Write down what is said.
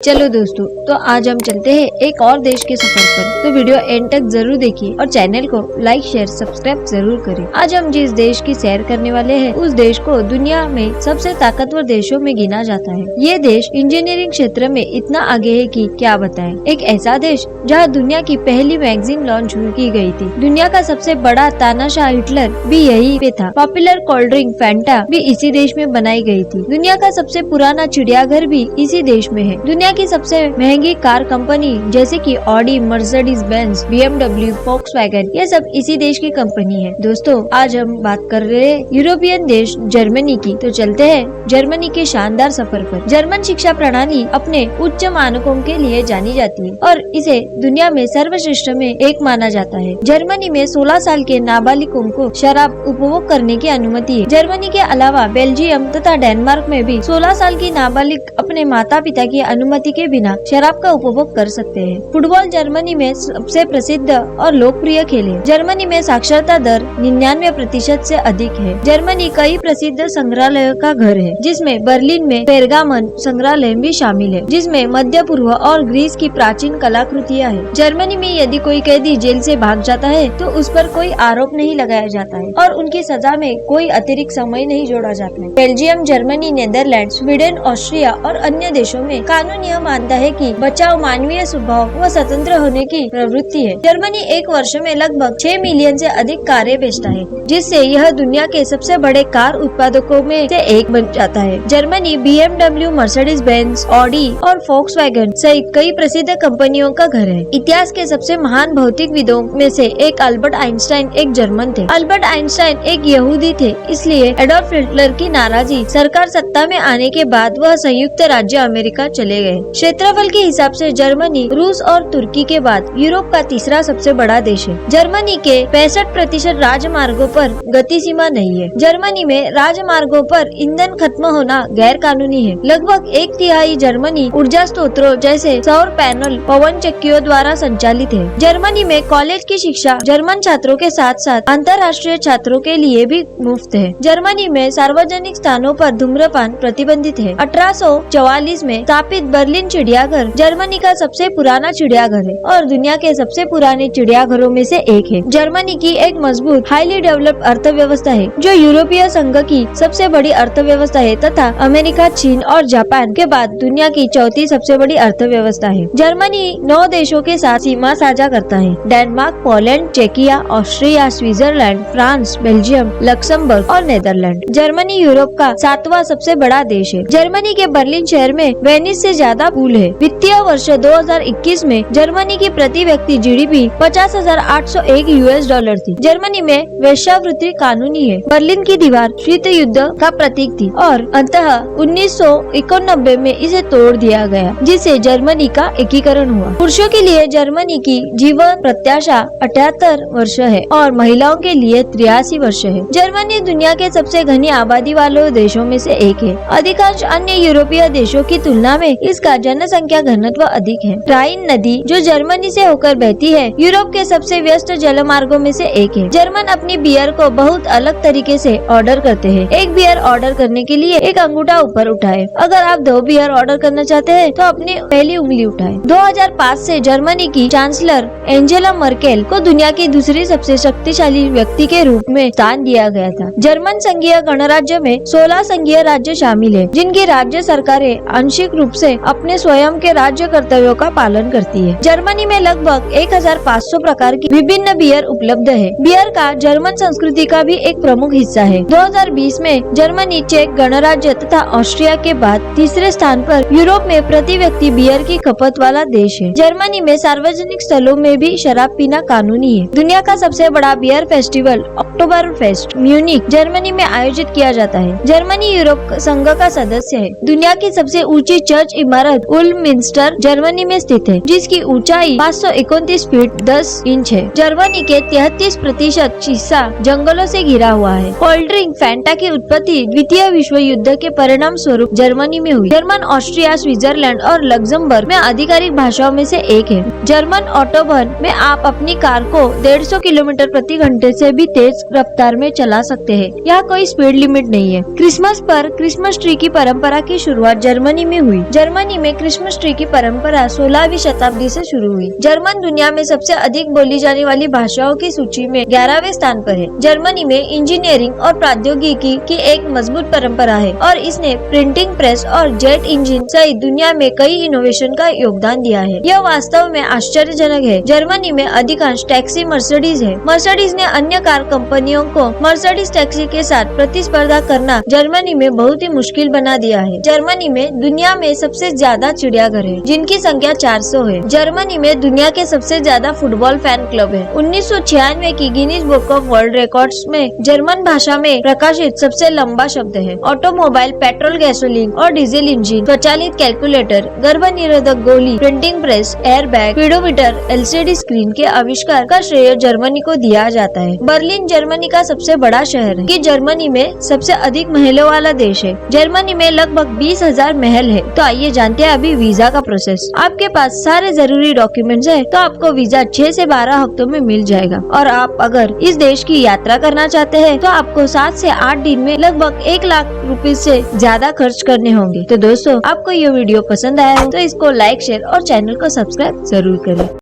चलो दोस्तों, तो आज हम चलते हैं एक और देश के सफर पर। तो वीडियो एंड तक जरूर देखिए और चैनल को लाइक शेयर सब्सक्राइब जरूर करें। आज हम जिस देश की सैर करने वाले हैं, उस देश को दुनिया में सबसे ताकतवर देशों में गिना जाता है। ये देश इंजीनियरिंग क्षेत्र में इतना आगे है कि क्या बताएं। एक ऐसा देश जहाँ दुनिया की पहली मैगजीन लॉन्च की गई थी। दुनिया का सबसे बड़ा तानाशाह हिटलर भी यही पे था। पॉपुलर कोल्ड ड्रिंक फैंटा भी इसी देश में बनाई गई थी। दुनिया का सबसे पुराना चिड़ियाघर भी इसी देश में है। दुनिया की सबसे महंगी कार कंपनी जैसे कि Audi, Mercedes Benz, BMW, Volkswagen, ये सब इसी देश की कंपनी है। दोस्तों, आज हम बात कर रहे हैं यूरोपियन देश जर्मनी की। तो चलते हैं जर्मनी के शानदार सफर पर। जर्मन शिक्षा प्रणाली अपने उच्च मानकों के लिए जानी जाती है और इसे दुनिया में सर्वश्रेष्ठ में एक माना जाता है। जर्मनी में 16 साल के नाबालिगों को शराब उपभोग करने की अनुमति है। जर्मनी के अलावा बेल्जियम तथा डेनमार्क में भी 16 साल की नाबालिग अपने माता पिता की अनुमति के बिना शराब का उपभोग कर सकते हैं। फुटबॉल जर्मनी में सबसे प्रसिद्ध और लोकप्रिय खेल है। जर्मनी में साक्षरता दर 99% से अधिक है। जर्मनी कई प्रसिद्ध संग्रहालयों का घर है, जिसमें बर्लिन में पेरगामन संग्रहालय भी शामिल है, जिसमें मध्य पूर्व और ग्रीस की प्राचीन कलाकृतियां हैं। जर्मनी में यदि कोई कैदी जेल से भाग जाता है तो उस पर कोई आरोप नहीं लगाया जाता है और उनकी सजा में कोई अतिरिक्त समय नहीं जोड़ा जाता है। Belgium, Germany, Netherlands, Sweden, Austria और अन्य देशों में कानून यह मानता है कि बचाव मानवीय स्वभाव व स्वतंत्र होने की प्रवृत्ति है। जर्मनी एक वर्ष में लगभग 6 मिलियन से अधिक कारें बेचता है, जिससे यह दुनिया के सबसे बड़े कार उत्पादकों में से एक बन जाता है। Germany BMW, Mercedes Benz, Audi और फोक्सवैगन सहित कई प्रसिद्ध कंपनियों का घर है। इतिहास के सबसे महान भौतिकविदों में से एक अल्बर्ट आइंस्टाइन एक जर्मन थे। अल्बर्ट आइंस्टाइन एक यहूदी थे, इसलिए एडोल्फ हिटलर की नाराजगी सरकार सत्ता में आने के बाद वह संयुक्त राज्य अमेरिका चले गए। क्षेत्रफल के हिसाब से जर्मनी रूस और तुर्की के बाद यूरोप का तीसरा सबसे बड़ा देश है। जर्मनी के 65% राजमार्गों पर गति सीमा नहीं है। जर्मनी में राजमार्गों पर ईंधन खत्म होना गैर कानूनी है। लगभग 1/3 जर्मनी ऊर्जा स्रोतों जैसे सौर पैनल, पवन चक्कियों द्वारा संचालित है। जर्मनी में कॉलेज की शिक्षा जर्मन छात्रों के साथ साथ अंतर्राष्ट्रीय छात्रों के लिए भी मुफ्त है। जर्मनी में सार्वजनिक स्थानों पर धूम्रपान प्रतिबंधित है। 1844 में स्थापित बर्लिन चिड़ियाघर जर्मनी का सबसे पुराना चिड़ियाघर है और दुनिया के सबसे पुराने चिड़ियाघरों में से एक है। जर्मनी की एक मजबूत हाईली डेवलप्ड अर्थव्यवस्था है, जो यूरोपीय संघ की सबसे बड़ी अर्थव्यवस्था है तथा अमेरिका, चीन और जापान के बाद दुनिया की चौथी सबसे बड़ी अर्थव्यवस्था है। जर्मनी 9 देशों के साथ सीमा साझा करता है: डेनमार्क, पोलैंड, चेकिया, Austria, Switzerland, France, Belgium, Luxembourg और नीदरलैंड। जर्मनी यूरोप का 7वां सबसे बड़ा देश है। जर्मनी के बर्लिन शहर में वेनिस से ज्यादा पूल है। वित्तीय वर्ष 2021 में जर्मनी की प्रति व्यक्ति GDP 50,801 US$ थी। जर्मनी में वेश्यावृत्ति कानूनी है। बर्लिन की दीवार शीत युद्ध का प्रतीक थी और अंततः 1991 में इसे तोड़ दिया गया, जिससे जर्मनी का एकीकरण हुआ। पुरुषों के लिए जर्मनी की जीवन प्रत्याशा 78 वर्ष है और महिलाओं के लिए 83 वर्ष है। जर्मनी दुनिया के सबसे घनी आबादी वाले देशों में से एक है। अधिकांश अन्य यूरोपीय देशों की तुलना में इसका जनसंख्या घनत्व अधिक है। राइन नदी, जो जर्मनी से होकर बहती है, यूरोप के सबसे व्यस्त जलमार्गों में से एक है। जर्मन अपनी बियर को बहुत अलग तरीके से ऑर्डर करते हैं। एक बियर ऑर्डर करने के लिए एक अंगूठा ऊपर उठाए। अगर आप 2 बियर ऑर्डर करना चाहते हैं तो अपनी पहली उंगली उठाए। 2005 से जर्मनी की चांसलर एंजेला मर्केल को दुनिया की दूसरी सबसे शक्तिशाली व्यक्ति के रूप में स्थान दिया गया था। जर्मन संघीय गणराज्य में 16 संघीय राज्य शामिल है, जिनकी राज्य सरकारें आंशिक रूप से अपने स्वयं के राज्य कर्तव्यों का पालन करती है। जर्मनी में लगभग 1500 प्रकार की विभिन्न बियर उपलब्ध है। बियर का जर्मन संस्कृति का भी एक प्रमुख हिस्सा है। 2020 में जर्मनी चेक गणराज्य तथा ऑस्ट्रिया के बाद तीसरे स्थान पर यूरोप में प्रति व्यक्ति बियर की खपत वाला देश है। जर्मनी में सार्वजनिक स्थलों में भी शराब पीना कानूनी है। दुनिया का सबसे बड़ा beer festival Oktoberfest Munich Germany में आयोजित किया जाता है। जर्मनी यूरोप संघ का सदस्य है। दुनिया की सबसे ऊंची चर्च इमारत उल्मिंस्टर जर्मनी में स्थित है, जिसकी ऊंचाई 529 फीट 10 इंच है। जर्मनी के 33% हिस्सा जंगलों से घिरा हुआ है। कोल्ड ड्रिंक फैंटा की उत्पत्ति द्वितीय विश्व युद्ध के परिणाम स्वरूप जर्मनी में हुई। जर्मन ऑस्ट्रिया, स्विट्जरलैंड और लक्समबर्ग में आधिकारिक भाषाओं में से एक है। जर्मन ऑटोबान में आप अपनी कार को 150 किलोमीटर प्रति घंटे से भी तेज रफ्तार में चला सकते हैं। यहाँ कोई स्पीड लिमिट नहीं है। क्रिसमस पर क्रिसमस ट्री की परंपरा की शुरुआत जर्मनी में हुई। जर्मनी जर्मनी में क्रिसमस ट्री की परंपरा 16वीं शताब्दी से शुरू हुई। जर्मन दुनिया में सबसे अधिक बोली जाने वाली भाषाओं की सूची में 11वें स्थान पर है। जर्मनी में इंजीनियरिंग और प्रौद्योगिकी की एक मजबूत परंपरा है और इसने प्रिंटिंग प्रेस और जेट इंजन सहित दुनिया में कई इनोवेशन का योगदान दिया है। यह वास्तव में आश्चर्यजनक है। जर्मनी में अधिकांश टैक्सी मर्सिडीज है। मर्सिडीज ने अन्य कार कंपनियों को मर्सिडीज टैक्सी के साथ प्रतिस्पर्धा करना जर्मनी में बहुत ही मुश्किल बना दिया है। जर्मनी में दुनिया में सबसे ज्यादा चिड़ियाघर है, जिनकी संख्या 400 है। जर्मनी में दुनिया के सबसे ज्यादा फुटबॉल फैन क्लब है। 1996 की Guinness book of world records में जर्मन भाषा में प्रकाशित सबसे लंबा शब्द है। ऑटोमोबाइल, पेट्रोल, गैसोलीन और डीजल इंजन, स्वचालित कैलकुलेटर, गर्भ निरोधक गोली, printing press, air bag, speedometer, LCD screen के आविष्कार का श्रेय जर्मनी को दिया जाता है। बर्लिन जर्मनी का सबसे बड़ा शहर है कि जर्मनी में सबसे अधिक महलों वाला देश है। जर्मनी में लगभग 20,000 महल है। तो आइए जानते हैं अभी वीजा का प्रोसेस। आपके पास सारे जरूरी डॉक्यूमेंट्स है तो आपको वीजा 6 से 12 हफ्तों में मिल जाएगा। और आप अगर इस देश की यात्रा करना चाहते हैं तो आपको 7 से 8 दिन में लगभग 1 लाख रुपए से ज्यादा खर्च करने होंगे। तो दोस्तों, आपको ये वीडियो पसंद आया हो तो इसको लाइक, शेयर और चैनल को सब्सक्राइब जरूर करें।